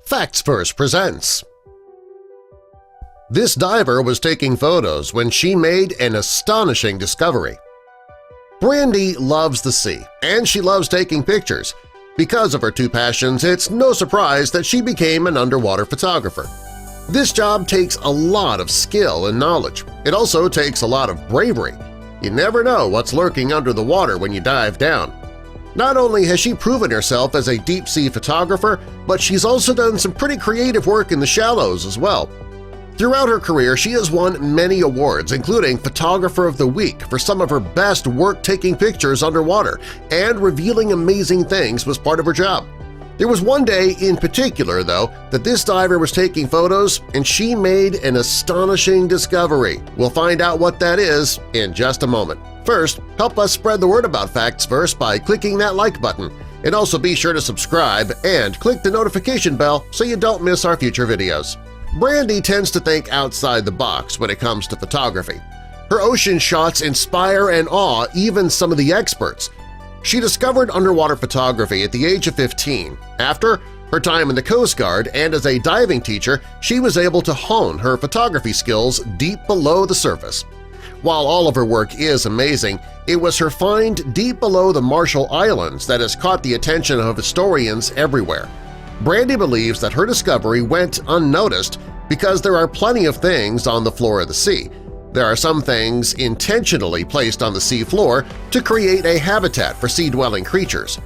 Facts First presents. This diver was taking photos when she made an astonishing discovery. Brandy loves the sea, and she loves taking pictures. Because of her two passions, it's no surprise that she became an underwater photographer. This job takes a lot of skill and knowledge. It also takes a lot of bravery. You never know what's lurking under the water when you dive down. Not only has she proven herself as a deep-sea photographer, but she's also done some pretty creative work in the shallows as well. Throughout her career, she has won many awards, including Photographer of the Week for some of her best work taking pictures underwater, and revealing amazing things was part of her job. There was one day in particular, though, that this diver was taking photos and she made an astonishing discovery. We'll find out what that is in just a moment. First, help us spread the word about Facts First by clicking that like button, and also be sure to subscribe and click the notification bell so you don't miss our future videos. Brandy tends to think outside the box when it comes to photography. Her ocean shots inspire and awe even some of the experts. She discovered underwater photography at the age of 15. After her time in the Coast Guard and as a diving teacher, she was able to hone her photography skills deep below the surface. While all of her work is amazing, it was her find deep below the Marshall Islands that has caught the attention of historians everywhere. Brandy believes that her discovery went unnoticed because there are plenty of things on the floor of the sea. There are some things intentionally placed on the sea floor to create a habitat for sea-dwelling creatures.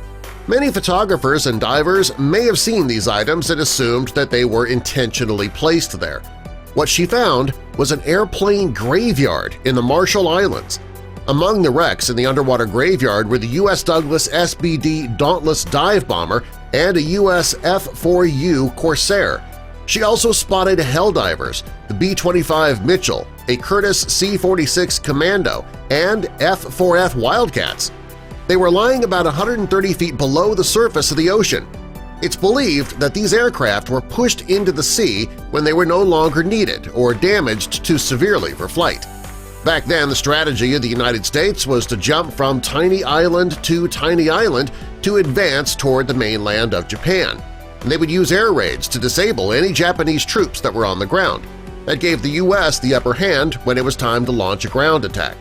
Many photographers and divers may have seen these items and assumed that they were intentionally placed there. What she found was an airplane graveyard in the Marshall Islands. Among the wrecks in the underwater graveyard were the U.S. Douglas SBD Dauntless dive bomber and a U.S. F-4U Corsair. She also spotted Helldivers, the B-25 Mitchell, a Curtiss C-46 Commando, and F-4F Wildcats. They were lying about 130 feet below the surface of the ocean. It's believed that these aircraft were pushed into the sea when they were no longer needed or damaged too severely for flight. Back then, the strategy of the United States was to jump from tiny island to tiny island to advance toward the mainland of Japan. And they would use air raids to disable any Japanese troops that were on the ground. That gave the U.S. the upper hand when it was time to launch a ground attack.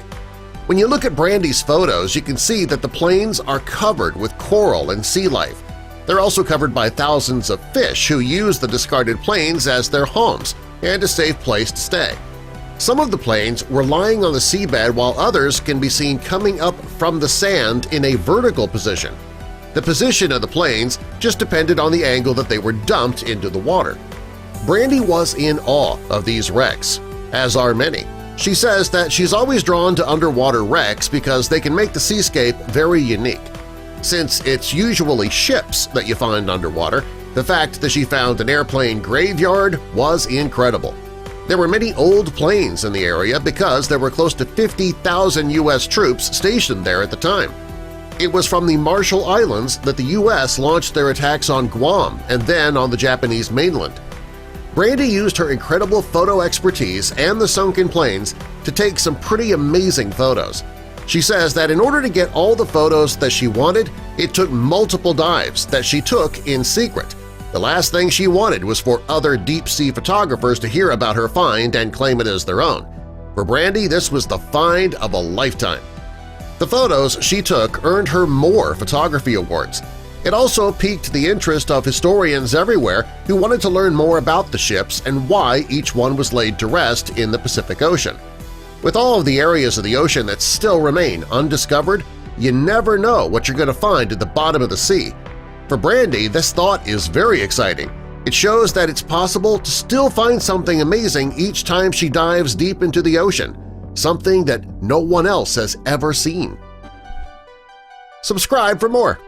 When you look at Brandy's photos, you can see that the plains are covered with coral and sea life. They're also covered by thousands of fish who use the discarded planes as their homes and a safe place to stay. Some of the planes were lying on the seabed while others can be seen coming up from the sand in a vertical position. The position of the planes just depended on the angle that they were dumped into the water. Brandy was in awe of these wrecks, as are many. She says that she's always drawn to underwater wrecks because they can make the seascape very unique. Since it's usually ships that you find underwater, the fact that she found an airplane graveyard was incredible. There were many old planes in the area because there were close to 50,000 U.S. troops stationed there at the time. It was from the Marshall Islands that the U.S. launched their attacks on Guam and then on the Japanese mainland. Brandy used her incredible photo expertise and the sunken planes to take some pretty amazing photos. She says that in order to get all the photos that she wanted, it took multiple dives that she took in secret. The last thing she wanted was for other deep-sea photographers to hear about her find and claim it as their own. For Brandy, this was the find of a lifetime. The photos she took earned her more photography awards. It also piqued the interest of historians everywhere who wanted to learn more about the ships and why each one was laid to rest in the Pacific Ocean. With all of the areas of the ocean that still remain undiscovered, you never know what you're going to find at the bottom of the sea. For Brandy, this thought is very exciting. It shows that it's possible to still find something amazing each time she dives deep into the ocean, something that no one else has ever seen. Subscribe for more!